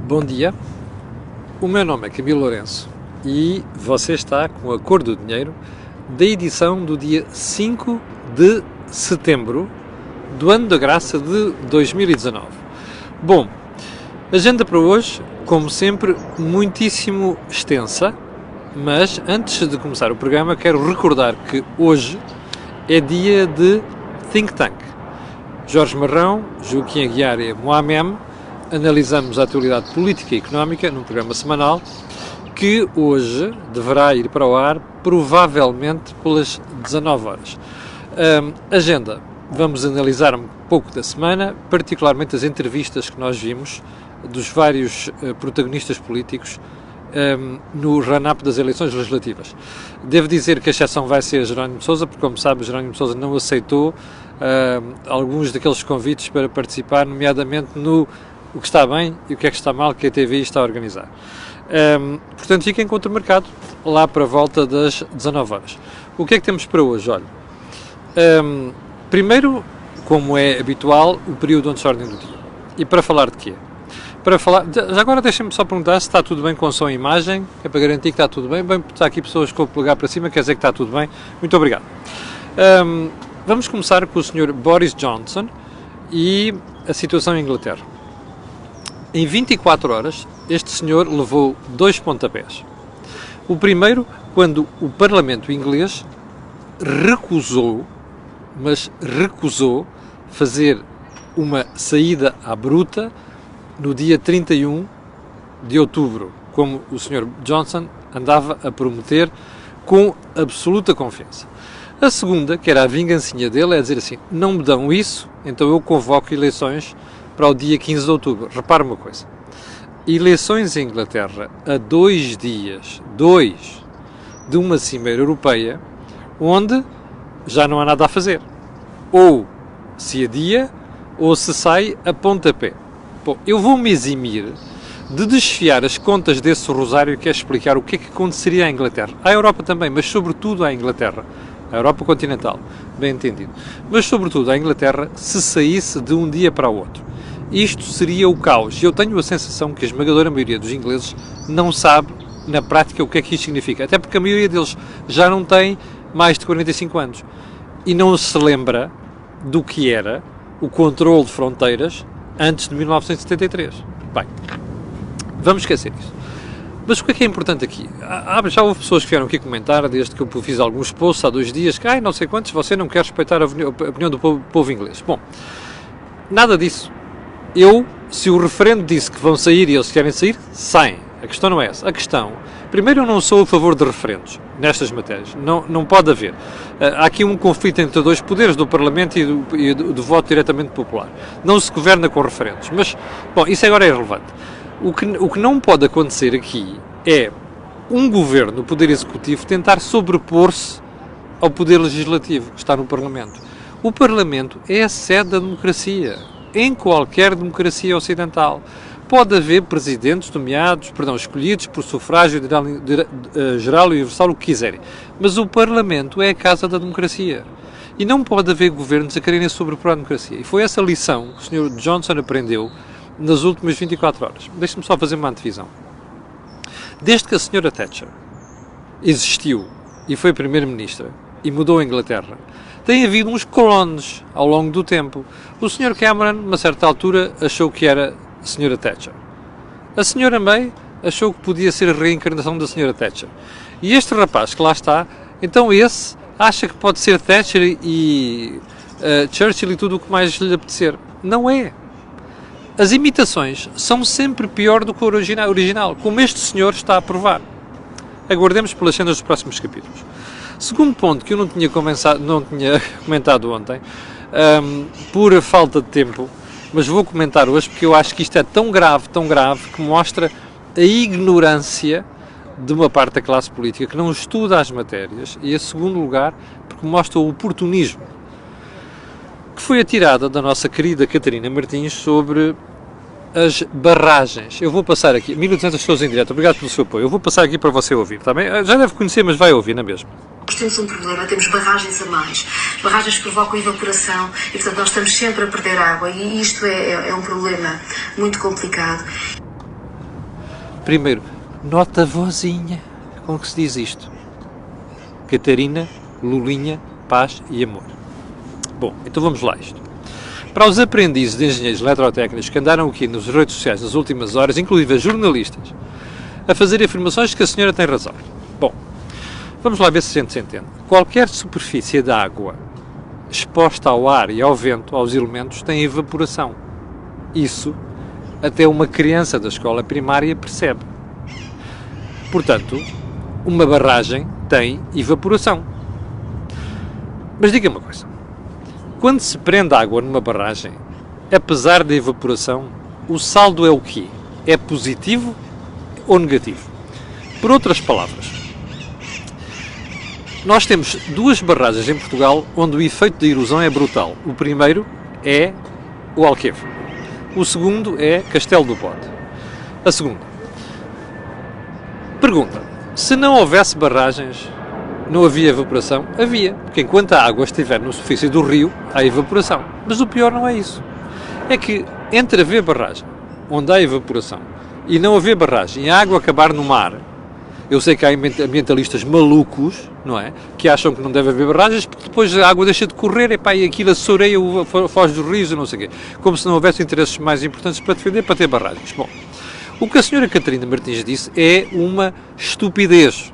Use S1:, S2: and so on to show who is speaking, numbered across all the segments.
S1: Bom dia, o meu nome é Camilo Lourenço e você está com a Cor do Dinheiro da edição do dia 5 de setembro do ano da graça de 2019. Bom, agenda para hoje, como sempre, muitíssimo extensa, mas antes de começar o programa quero recordar que hoje é dia de Think Tank. Jorge Marrão, Joaquim Aguiar e Mohamed analisamos a atualidade política e económica num programa semanal que hoje deverá ir para o ar provavelmente pelas 19 horas. Agenda. Vamos analisar um pouco da semana, particularmente as entrevistas que nós vimos dos vários protagonistas políticos no run-up das eleições legislativas. Devo dizer que a exceção vai ser Jerónimo de Sousa, porque, como sabe, Jerónimo de Sousa não aceitou alguns daqueles convites para participar, nomeadamente no o que está bem e o que é que está mal que a TVI está a organizar. Portanto, fiquem contra o mercado lá para a volta das 19 horas. O que é que temos para hoje? Olha, primeiro, como é habitual, o período onde se ordem do dia. E para falar de quê? Já agora deixem-me só perguntar se está tudo bem com som e imagem, é para garantir que está tudo bem. Bem, está aqui pessoas com o polegar para cima, quer dizer que está tudo bem. Muito obrigado. Vamos começar com o Sr. Boris Johnson e a situação em Inglaterra. Em 24 horas, este senhor levou 2 pontapés. O primeiro, quando o Parlamento inglês recusou fazer uma saída à bruta no dia 31 de outubro, como o Sr. Johnson andava a prometer com absoluta confiança. A segunda, que era a vingancinha dele, é dizer assim, não me dão isso, então eu convoco eleições para o dia 15 de outubro. Repara uma coisa, eleições em Inglaterra a 2 dias, de uma cimeira europeia, onde já não há nada a fazer. Ou se adia, ou se sai a pontapé. Bom, eu vou-me eximir de desfiar as contas desse rosário que é explicar o que é que aconteceria à Inglaterra. À Europa também, mas sobretudo à Inglaterra. A Europa continental, bem entendido. Mas sobretudo à Inglaterra, se saísse de um dia para o outro. Isto seria o caos. E eu tenho a sensação que a esmagadora maioria dos ingleses não sabe, na prática, o que é que isto significa. Até porque a maioria deles já não tem mais de 45 anos. E não se lembra do que era o controle de fronteiras antes de 1973. Bem, vamos esquecer isso. Mas o que é importante aqui? Já houve pessoas que vieram aqui comentar, desde que eu fiz alguns posts há 2 dias, que não sei quantos, você não quer respeitar a opinião do povo inglês. Bom, nada disso. Se o referendo disse que vão sair e eles querem sair, saem. A questão não é essa. A questão, primeiro, eu não sou a favor de referendos nestas matérias. Não pode haver. Há aqui um conflito entre 2 poderes, do Parlamento e do voto diretamente popular. Não se governa com referendos. Mas, bom, isso agora é irrelevante. O que não pode acontecer aqui é um governo, o Poder Executivo, tentar sobrepor-se ao Poder Legislativo, que está no Parlamento. O Parlamento é a sede da democracia. Em qualquer democracia ocidental. Pode haver presidentes escolhidos por sufrágio geral e universal, o que quiserem. Mas o Parlamento é a casa da democracia. E não pode haver governos a quererem sobrepor a democracia. E foi essa lição que o Sr. Johnson aprendeu nas últimas 24 horas. Deixe-me só fazer uma antevisão. Desde que a Sra. Thatcher existiu e foi Primeira-Ministra e mudou a Inglaterra, tem havido uns clones ao longo do tempo. O Sr. Cameron, numa certa altura, achou que era a Sra. Thatcher. A Sra. May achou que podia ser a reencarnação da Sra. Thatcher. E este rapaz que lá está, então esse acha que pode ser Thatcher e Churchill e tudo o que mais lhe apetecer. Não é. As imitações são sempre pior do que o original, como este senhor está a provar. Aguardemos pelas cenas dos próximos capítulos. Segundo ponto que eu não tinha comentado ontem, por falta de tempo, mas vou comentar hoje porque eu acho que isto é tão grave, que mostra a ignorância de uma parte da classe política que não estuda as matérias e, em segundo lugar, porque mostra o oportunismo que foi atirada da nossa querida Catarina Martins sobre as barragens. Eu vou passar aqui, 1200 pessoas em direto, obrigado pelo seu apoio, eu vou passar aqui para você ouvir, está bem? Já deve conhecer, mas vai ouvir, não é mesmo?
S2: Nós temos um problema, temos barragens a mais. Barragens que provocam evaporação e, portanto, nós estamos sempre a perder água e isto é um problema muito complicado.
S1: Primeiro, nota a vozinha com que se diz isto. Catarina, Lulinha, paz e amor. Bom, então vamos lá isto. Para os aprendizes de engenheiros eletrotécnicos que andaram aqui nas redes sociais nas últimas horas, inclusive as jornalistas, a fazer afirmações que a senhora tem razão. Bom, vamos lá ver se a gente se entende. Qualquer superfície de água exposta ao ar e ao vento, aos elementos, tem evaporação. Isso até uma criança da escola primária percebe. Portanto, uma barragem tem evaporação. Mas diga-me uma coisa. Quando se prende água numa barragem, apesar da evaporação, o saldo é o quê? É positivo ou negativo? Por outras palavras, nós temos duas barragens em Portugal onde o efeito de erosão é brutal. O primeiro é o Alqueva. O segundo é Castelo do Pote. A segunda. Pergunta. Se não houvesse barragens, não havia evaporação? Havia. Porque enquanto a água estiver na superfície do rio, há evaporação. Mas o pior não é isso. É que entre haver barragem, onde há evaporação, e não haver barragem, e a água acabar no mar, eu sei que há ambientalistas malucos, não é? Que acham que não deve haver barragens, porque depois a água deixa de correr, e aquilo assoreia, foge dos rios e não sei o quê. Como se não houvesse interesses mais importantes para defender, para ter barragens. Bom, o que a senhora Catarina Martins disse é uma estupidez.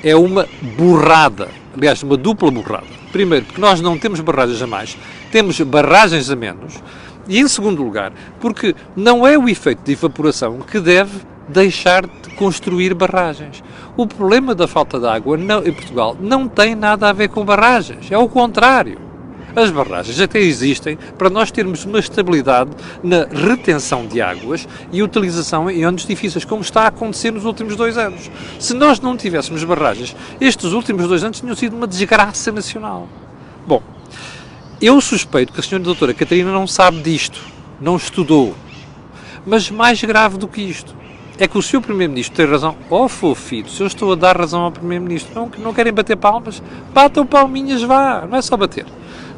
S1: É uma burrada. Aliás, uma dupla burrada. Primeiro, porque nós não temos barragens a mais, temos barragens a menos. E em segundo lugar, porque não é o efeito de evaporação que deve deixar de construir barragens. O problema da falta de água em Portugal não tem nada a ver com barragens. É o contrário. As barragens até existem para nós termos uma estabilidade na retenção de águas e utilização em anos difíceis, como está a acontecer nos últimos 2 anos. Se nós não tivéssemos barragens, estes últimos 2 anos tinham sido uma desgraça nacional. Bom, eu suspeito que a senhora doutora Catarina não sabe disto, não estudou. Mas mais grave do que isto, é que o Sr. Primeiro-Ministro tem razão. Oh, fofito, se eu estou a dar razão ao Primeiro-Ministro, não querem bater palmas? Batam palminhas, vá, não é só bater.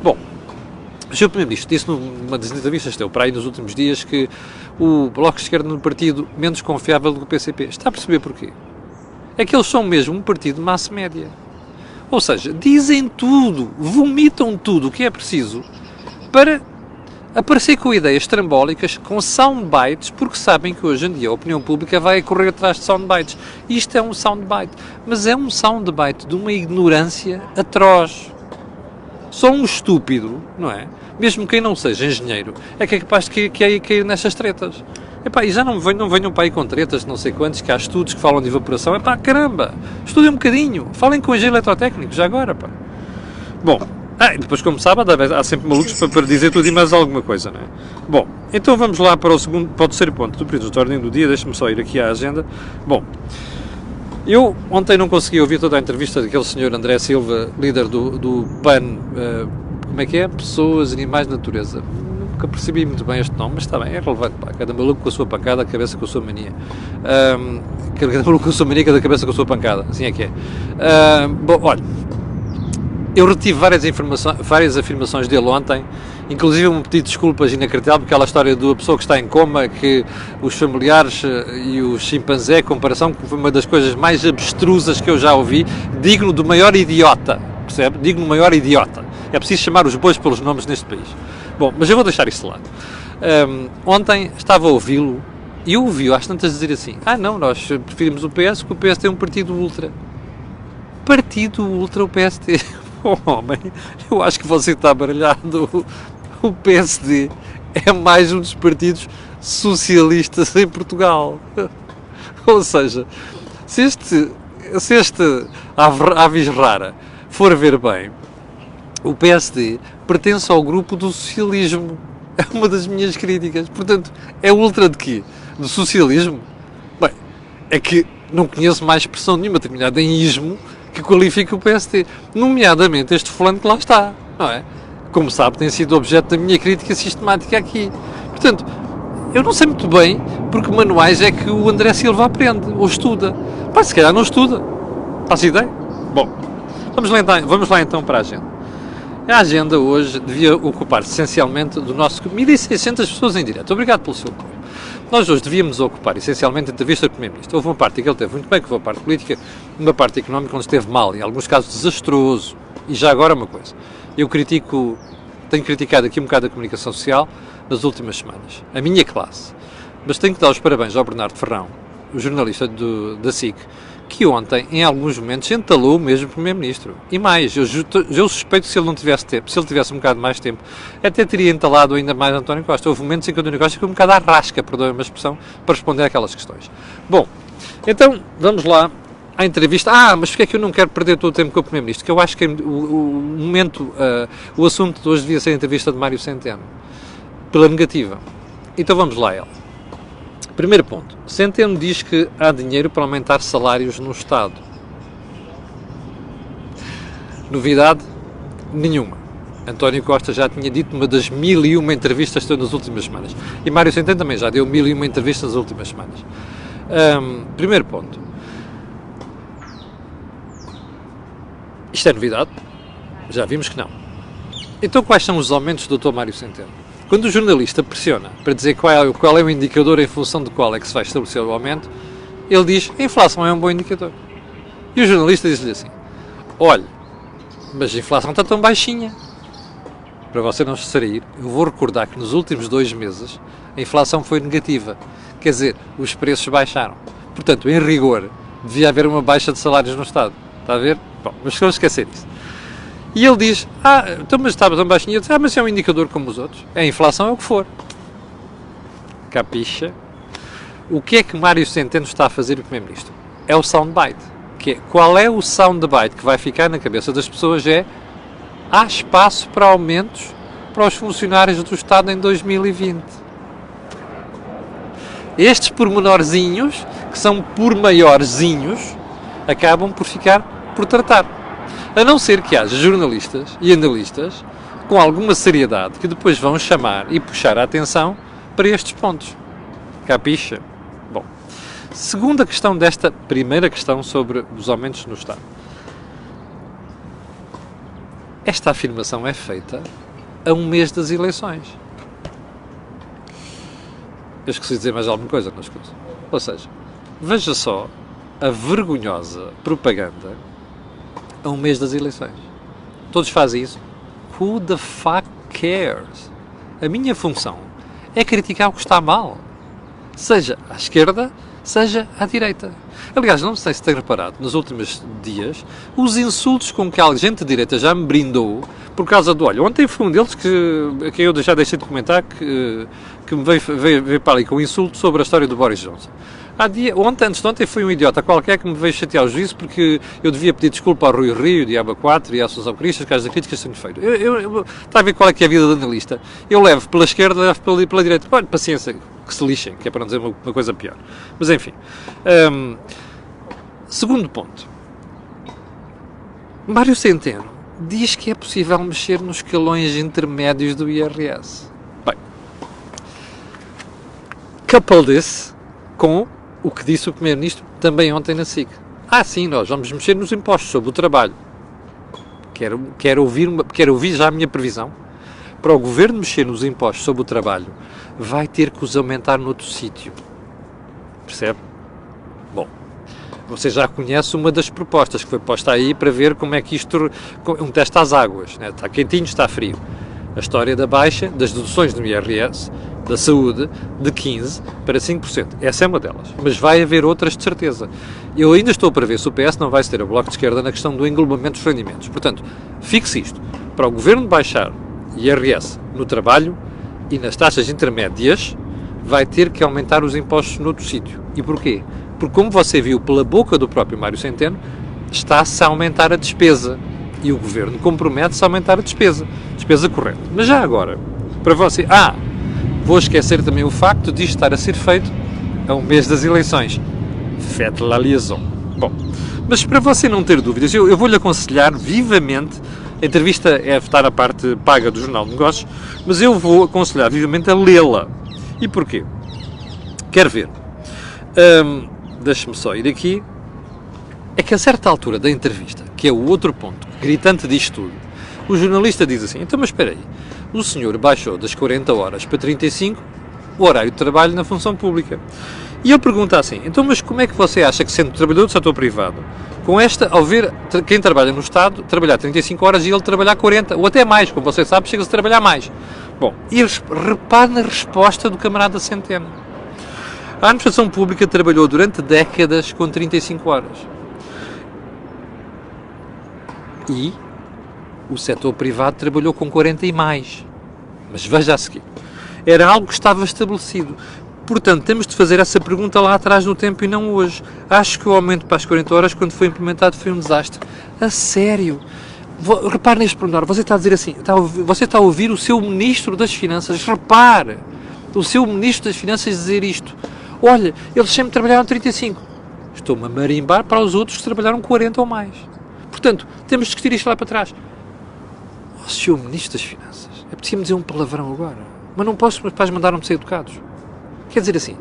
S1: Bom, o Sr. Primeiro-Ministro disse numa das entrevistas que deu para aí nos últimos dias que o Bloco de Esquerda é um partido menos confiável do que o PCP. Está a perceber porquê? É que eles são mesmo um partido de massa média. Ou seja, dizem tudo, vomitam tudo o que é preciso para aparecer com ideias trambólicas, com soundbites, porque sabem que hoje em dia a opinião pública vai correr atrás de soundbites. Isto é um soundbite, mas é um soundbite de uma ignorância atroz. Só um estúpido, não é? Mesmo quem não seja engenheiro, é que é capaz de cair nestas tretas. Epá, e já não venham para aí com tretas de não sei quantos, que há estudos que falam de evaporação. Epá, caramba, estudem um bocadinho, falem com engenheiro eletrotécnico, já agora, pá. Bom, e depois, como sabem, há sempre malucos para dizer tudo e mais alguma coisa, não é? Bom, então vamos lá para o terceiro ponto do período de ordem do dia, deixe-me só ir aqui à agenda. Bom, eu ontem não consegui ouvir toda a entrevista daquele senhor André Silva, líder do PAN, como é que é? Pessoas, Animais, Natureza. Nunca percebi muito bem este nome, mas está bem, é relevante, pá. Cada maluco com a sua pancada, a cabeça com a sua mania. Cada maluco com a sua mania, cada cabeça com a sua pancada, assim é que é. Bom, olha, eu retive várias afirmações dele ontem, inclusive um pedido de desculpas inacreditável, porque aquela história da pessoa que está em coma, que os familiares e o chimpanzé, a comparação, foi uma das coisas mais abstrusas que eu já ouvi, digno do maior idiota, percebe? Digno do maior idiota. É preciso chamar os bois pelos nomes neste país. Bom, mas eu vou deixar isso de lado. Ontem estava a ouvi-lo e eu ouvi-o às tantas dizer assim, não, nós preferimos o PS, porque o PS tem um partido ultra. Partido ultra, o PSD... Oh, homem, eu acho que você está baralhado. O PSD é mais um dos partidos socialistas em Portugal. Ou seja, se este avis rara for ver bem, o PSD pertence ao grupo do socialismo. É uma das minhas críticas. Portanto, é ultra de quê? Do socialismo? Bem, é que não conheço mais expressão nenhuma terminada em ismo que qualifica o PSD, nomeadamente este fulano que lá está, não é? Como sabe, tem sido objeto da minha crítica sistemática aqui. Portanto, eu não sei muito bem porque manuais é que o André Silva aprende ou estuda. Pá, se calhar não estuda. Faz ideia? Bom, vamos lá então para a agenda. A agenda hoje devia ocupar-se essencialmente do nosso... 1.600 pessoas em direto. Obrigado pelo seu apoio. Nós hoje devíamos ocupar essencialmente a entrevista do Primeiro-Ministro. Houve uma parte que ele teve muito bem, que foi a parte política, uma parte económica onde esteve mal, em alguns casos desastroso. E já agora uma coisa, tenho criticado aqui um bocado a comunicação social nas últimas semanas, a minha classe, mas tenho que dar os parabéns ao Bernardo Ferrão, o jornalista da SIC, que ontem, em alguns momentos, entalou mesmo o Primeiro-Ministro. E mais, eu suspeito que se ele não tivesse tempo, se ele tivesse um bocado mais tempo, até teria entalado ainda mais António Costa. Houve momentos em que António Costa ficou um bocado à rasca, perdoem-me a expressão, para responder àquelas questões. Bom, então, vamos lá à entrevista. Mas porquê é que eu não quero perder todo o tempo com o Primeiro-Ministro? Que eu acho que o assunto de hoje devia ser a entrevista de Mário Centeno, pela negativa. Então vamos lá a ela. Primeiro ponto. Centeno diz que há dinheiro para aumentar salários no Estado. Novidade? Nenhuma. António Costa já tinha dito uma das 1001 entrevistas nas últimas semanas. E Mário Centeno também já deu 1001 entrevistas nas últimas semanas. Primeiro ponto. Isto é novidade? Já vimos que não. Então quais são os aumentos do Dr. Mário Centeno? Quando o jornalista pressiona para dizer qual é o indicador em função do qual é que se vai estabelecer o aumento, ele diz, a inflação é um bom indicador. E o jornalista diz-lhe assim, olha, mas a inflação está tão baixinha. Para você não se distrair, eu vou recordar que nos últimos 2 meses a inflação foi negativa. Quer dizer, os preços baixaram. Portanto, em rigor, devia haver uma baixa de salários no Estado. Está a ver? Bom, mas vamos esquecer isso. E ele diz, então mas estava tão baixinho. Eu disse, mas é um indicador como os outros. A inflação é o que for. Capixa? O que é que Mário Centeno está a fazer o Primeiro-Ministro? É o soundbite. Qual é o soundbite que vai ficar na cabeça das pessoas há espaço para aumentos para os funcionários do Estado em 2020. Estes pormenorzinhos, que são por maiorzinhos, acabam por ficar por tratar. A não ser que haja jornalistas e analistas com alguma seriedade que depois vão chamar e puxar a atenção para estes pontos. Capixa? Bom, segunda questão desta primeira questão sobre os aumentos no Estado. Esta afirmação é feita a um mês das eleições. Eu esqueci de dizer mais alguma coisa nas coisas. Ou seja, veja só a vergonhosa propaganda a um mês das eleições. Todos fazem isso. Who the fuck cares? A minha função é criticar o que está mal. Seja à esquerda, seja à direita. Aliás, não sei se tem reparado, nos últimos dias, os insultos com que a gente de direita já me brindou por causa do... Olha, ontem foi um deles que eu já deixei de comentar que me veio para ali com um insulto sobre a história do Boris Johnson. Antes de ontem foi um idiota qualquer que me veio chatear o juízo porque eu devia pedir desculpa ao Rui Rio, Diaba 4 e à Assunção Cristas, caso das críticas que tenho feito. Está a ver qual é que é a vida do analista. Eu levo pela esquerda, levo pela direita. Olha, paciência, que se lixem, que é para não dizer uma coisa pior. Mas enfim. Segundo ponto. Mário Centeno diz que é possível mexer nos escalões intermédios do IRS. Bem, couple this com o que disse o Primeiro-Ministro também ontem na SIC. Sim, nós vamos mexer nos impostos sobre o trabalho. Quero ouvir já a minha previsão. Para o Governo mexer nos impostos sobre o trabalho, vai ter que os aumentar noutro sítio. Percebe? Bom, você já conhece uma das propostas que foi posta aí para ver como é que isto... Um teste às águas, né? Está quentinho, está frio. A história da baixa das deduções do IRS, da saúde, de 15% para 5%. Essa é uma delas. Mas vai haver outras de certeza. Eu ainda estou para ver se o PS não vai ceder ao Bloco de Esquerda na questão do englobamento dos rendimentos. Portanto, fixe isto. Para o Governo baixar IRS no trabalho e nas taxas intermédias, vai ter que aumentar os impostos noutro sítio. E porquê? Porque, como você viu pela boca do próprio Mário Centeno, está-se a aumentar a despesa. E o Governo compromete-se a aumentar a despesa corrente. Mas já agora, para você... vou esquecer também o facto de isto estar a ser feito a um mês das eleições. Faites la liaison. Bom, mas para você não ter dúvidas, eu vou-lhe aconselhar vivamente, a entrevista está na parte paga do Jornal de Negócios, mas eu vou aconselhar vivamente a lê-la. E porquê? Quer ver? Deixe-me só ir aqui. É que a certa altura da entrevista, que é o outro ponto gritante disto tudo, o jornalista diz assim, então mas espera aí, o senhor baixou das 40 horas para 35 o horário de trabalho na função pública. E ele pergunta assim, então mas como é que você acha que, sendo trabalhador do setor privado, com esta, ao ver quem trabalha no Estado trabalhar 35 horas e ele trabalhar 40, ou até mais, como você sabe, chega-se a trabalhar mais. Bom, e repare na resposta do camarada Centeno. A administração pública trabalhou durante décadas com 35 horas. E o setor privado trabalhou com 40 e mais. Mas veja a seguir. Era algo que estava estabelecido. Portanto, temos de fazer essa pergunta lá atrás no tempo e não hoje. Acho que o aumento para as 40 horas, quando foi implementado, foi um desastre. A sério. Repare neste pormenor. Você está a dizer assim, você está a ouvir o seu Ministro das Finanças. Repare. O seu Ministro das Finanças dizer isto. Olha, eles sempre trabalharam 35. Estou-me a marimbar para os outros que trabalharam 40 ou mais. Portanto, temos de discutir isto lá para trás. O seu Ministro das Finanças. É preciso dizer um palavrão agora. Mas não posso, meus pais mandaram-me ser educados. Quer dizer assim,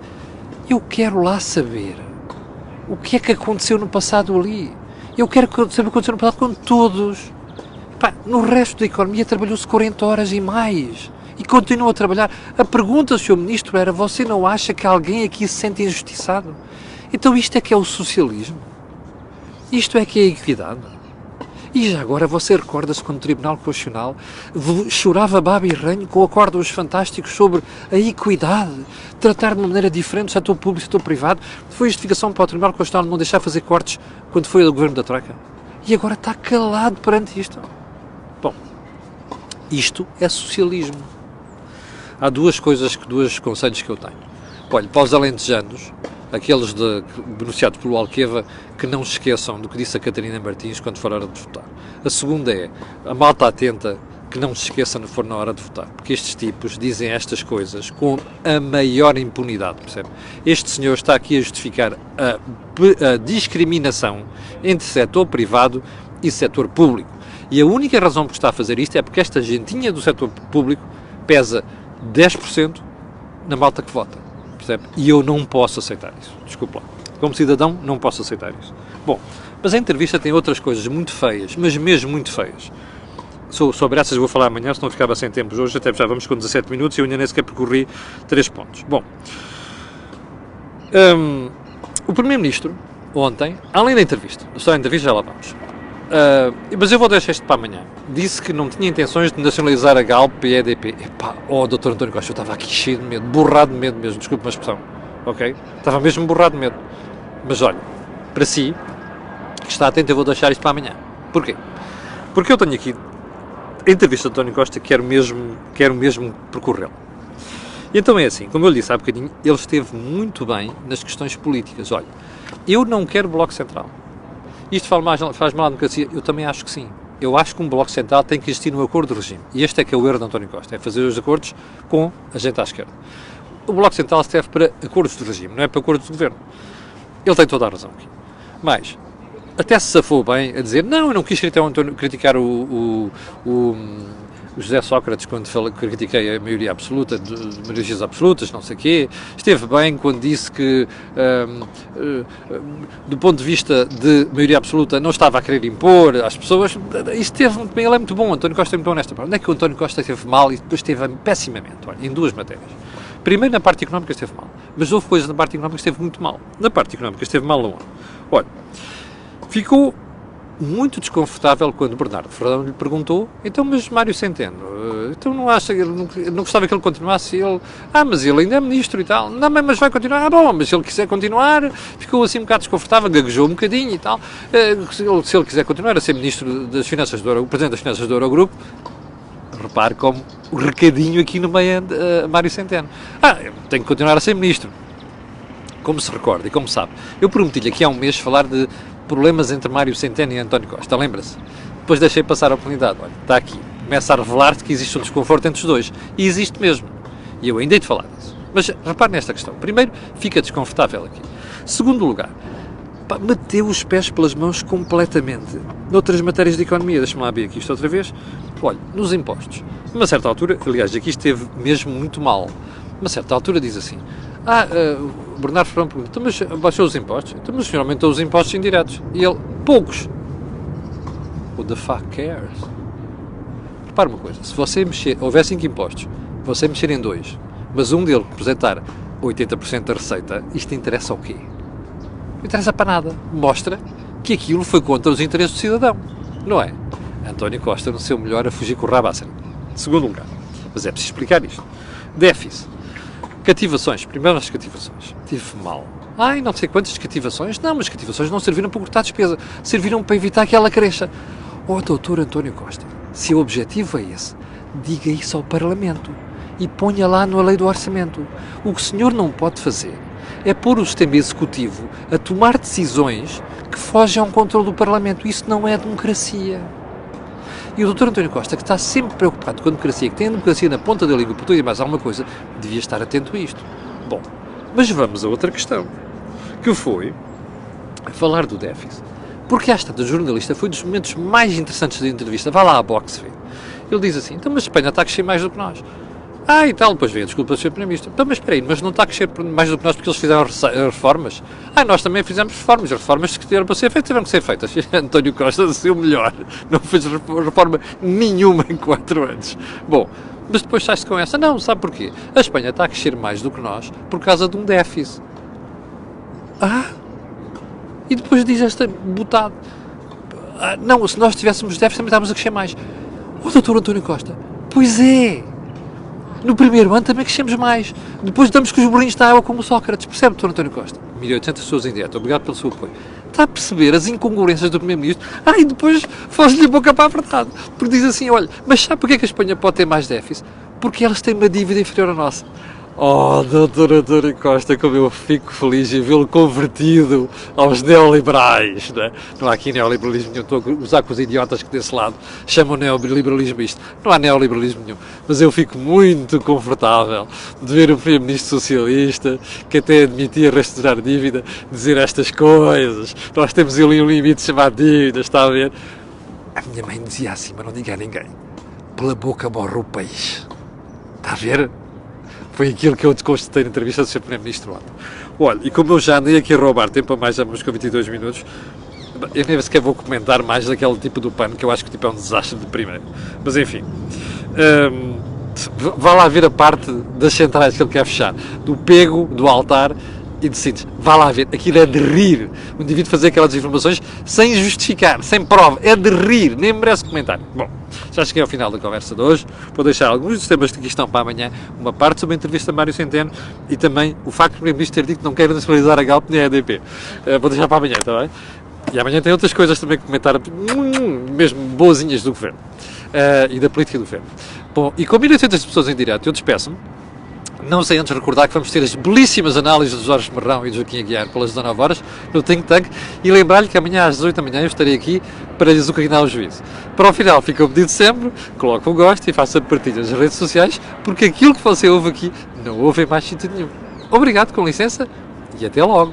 S1: eu quero lá saber o que é que aconteceu no passado ali. Eu quero saber o que aconteceu no passado com todos. Pá, no resto da economia trabalhou-se 40 horas e mais. E continua a trabalhar. A pergunta do Sr. Ministro era, você não acha que alguém aqui se sente injustiçado? Então isto é que é o socialismo? Isto é que é a equidade? E já agora você recorda-se quando o Tribunal Constitucional chorava baba e ranho com acordos fantásticos sobre a equidade, tratar de uma maneira diferente o setor público e o setor privado. Foi justificação para o Tribunal Constitucional não deixar fazer cortes quando foi o governo da Troika. E agora está calado perante isto. Bom, isto é socialismo. Há dois conselhos que eu tenho. Olha, para os alentejanos, aqueles beneficiados pelo Alqueva, que não se esqueçam do que disse a Catarina Martins quando for a hora de votar. A segunda é, a malta atenta, que não se esqueça quando for na hora de votar, porque estes tipos dizem estas coisas com a maior impunidade, percebe? Este senhor está aqui a justificar a discriminação entre setor privado e setor público. E a única razão por estar a fazer isto é porque esta gentinha do setor público pesa 10% na malta que vota. Percebe? E eu não posso aceitar isso. Desculpa lá. Como cidadão, não posso aceitar isso. Bom, mas a entrevista tem outras coisas muito feias, mas mesmo muito feias. Sobre essas vou falar amanhã, senão ficava sem tempo hoje, até já vamos com 17 minutos e eu ainda nem sequer percorri 3 pontos. Bom, o Primeiro-Ministro, ontem, além da entrevista, só a entrevista já lá vamos, mas eu vou deixar isto para amanhã, disse que não tinha intenções de nacionalizar a Galp e a EDP. Epá, Dr. António Costa, eu estava aqui cheio de medo, borrado de medo mesmo, desculpe uma expressão, ok? Estava mesmo borrado de medo. Mas olha, para si, que está atento, eu vou deixar isto para amanhã. Porquê? Porque eu tenho aqui a entrevista de António Costa, quero mesmo percorrê-la. E então é assim, como eu lhe disse há bocadinho, ele esteve muito bem nas questões políticas. Olha, eu não quero Bloco Central. Isto faz mal à democracia? Eu também acho que sim. Eu acho que um Bloco Central tem que existir no acordo de regime. E este é que é o erro de António Costa, é fazer os acordos com a gente à esquerda. O Bloco Central serve para acordos de regime, não é para acordos de governo. Ele tem toda a razão aqui. Mas, até se safou bem a dizer, não, eu não quis criticar o José Sócrates quando critiquei a maioria absoluta, de maiorias absolutas, não sei o quê. Esteve bem quando disse que, do ponto de vista de maioria absoluta, não estava a querer impor às pessoas. Isto esteve muito bem, ele é muito bom, António Costa é muito bom nesta parte. Onde é que o António Costa esteve mal e depois esteve pessimamente? Olha, em duas matérias. Primeiro, na parte económica esteve mal, mas houve coisas na parte económica que esteve muito mal. Na parte económica esteve mal aonde? Olha, ficou muito desconfortável quando Bernardo Fernão lhe perguntou, então, mas Mário Centeno, então não acha, não gostava que ele continuasse? Mas ele ainda é ministro e tal. Não, mas vai continuar? Bom, mas se ele quiser continuar, ficou assim um bocado desconfortável, gaguejou um bocadinho e tal. Se ele quiser continuar a ser ministro das Finanças do Euro, presidente das Finanças do Eurogrupo, repare como o recadinho aqui no meio de Mário Centeno. Eu tenho que continuar a ser ministro. Como se recorda e como sabe, eu prometi-lhe aqui há um mês falar de problemas entre Mário Centeno e António Costa, lembra-se? Depois deixei passar a oportunidade, olha, está aqui. Começa a revelar-se que existe um desconforto entre os dois. E existe mesmo. E eu ainda hei de falar disso. Mas repare nesta questão. Primeiro, fica desconfortável aqui. Segundo lugar, meteu os pés pelas mãos completamente. Noutras matérias de economia, deixa-me lá ver aqui isto outra vez. Olha, nos impostos. Numa certa altura, aliás, aqui esteve mesmo muito mal. Numa certa altura diz assim, o Bernardo Fernão pergunta, mas baixou os impostos? Então, mas o senhor aumentou os impostos indiretos. E ele, poucos. Who the fuck cares? Repare uma coisa, se você mexer, houver 5 impostos, você mexer em 2, Mas um dele representar 80% da receita, isto interessa ao quê? Não interessa para nada. Mostra que aquilo foi contra os interesses do cidadão. Não é? António Costa, no seu melhor, a fugir com o rabo à sério. Segundo lugar. Mas é preciso explicar isto. Déficit. Cativações. Primeiro as cativações. Tive mal. Ai, não sei quantas cativações. Não, mas cativações não serviram para cortar despesa. Serviram para evitar que ela cresça. Oh, doutor António Costa, se o objetivo é esse, diga isso ao Parlamento e ponha lá na lei do orçamento. O que o senhor não pode fazer é pôr o sistema executivo a tomar decisões que fogem ao controle do Parlamento. Isso não é democracia. E o Dr. António Costa, que está sempre preocupado com a democracia, que tem a democracia na ponta da língua por tudo e mais alguma coisa, devia estar atento a isto. Bom, mas vamos a outra questão, que foi falar do déficit. Porque às tantas, o jornalista foi dos momentos mais interessantes da entrevista. Vá lá à boxe ver. Ele diz assim, então mas a Espanha está a crescer mais do que nós. Ah, e tal, depois vem a desculpa do Sr. Primeiro-Ministro. Então, mas espera aí, mas não está a crescer mais do que nós porque eles fizeram reformas? Ah, nós também fizemos reformas. As reformas que tiveram para ser feitas tiveram que ser feitas. António Costa, o seu melhor, não fez reforma nenhuma em 4 anos. Bom, mas depois sai-se com essa. Não, sabe porquê? A Espanha está a crescer mais do que nós por causa de um déficit. Ah? E depois diz esta botada. Ah, não, se nós tivéssemos déficit também estávamos a crescer mais. O doutor António Costa, pois é! No primeiro ano também crescemos mais. Depois damos com os burrinhos da água como Sócrates. Percebe, doutor António Costa? 1.800 pessoas em direto. Obrigado pelo seu apoio. Está a perceber as incongruências do Primeiro-Ministro? Ah, e depois foge-lhe a boca para a verdade. Porque diz assim, olha, mas sabe porquê que a Espanha pode ter mais déficit? Porque elas têm uma dívida inferior à nossa. Oh, doutor António Costa, como eu fico feliz em vê-lo convertido aos neoliberais, não é? Não há aqui neoliberalismo nenhum, estou a usar com os idiotas que desse lado chamam neoliberalismo isto. Não há neoliberalismo nenhum, mas eu fico muito confortável de ver o Primeiro-Ministro socialista, que até admitia restaurar dívida, dizer estas coisas. Nós temos ali um limite chamado dívida, está a ver? A minha mãe dizia assim, mas não diga a ninguém, pela boca morre o peixe. Está a ver? Foi aquilo que eu desconstatei na entrevista do Sr. Primeiro-Ministro ontem. Olha, e como eu já andei aqui a roubar tempo a mais, já vamos com 22 minutos, eu nem sequer vou comentar mais daquele tipo do pano, que eu acho que o tipo é um desastre de primeiro. Mas enfim, vá lá ver a parte das centrais que ele quer fechar, do pego, do altar e de síntese. Vá lá ver, aquilo é de rir. O indivíduo fazer aquelas informações sem justificar, sem prova, é de rir, nem merece comentário. Bom, já cheguei ao final da conversa de hoje, vou deixar alguns dos temas que aqui estão para amanhã, uma parte sobre a entrevista a Mário Centeno e também o facto de o Primeiro-Ministro ter dito que não quer nacionalizar a Galp nem a EDP. Vou deixar para amanhã, está bem? E amanhã tem outras coisas também que comentar, mesmo boazinhas do Governo e da política do Governo. Bom, e com 1.800 pessoas em direto, eu despeço-me. Não sei antes recordar que vamos ter as belíssimas análises do Jorge Marrão e do Joaquim Aguiar pelas 19 horas no Think Tank e lembrar-lhe que amanhã às 18 da manhã eu estarei aqui para lhes azucrinar o juízo. Para o final fica o pedido de sempre, coloque o gosto e faça partilha nas redes sociais porque aquilo que você ouve aqui não ouve em mais sítio nenhum. Obrigado, com licença e até logo.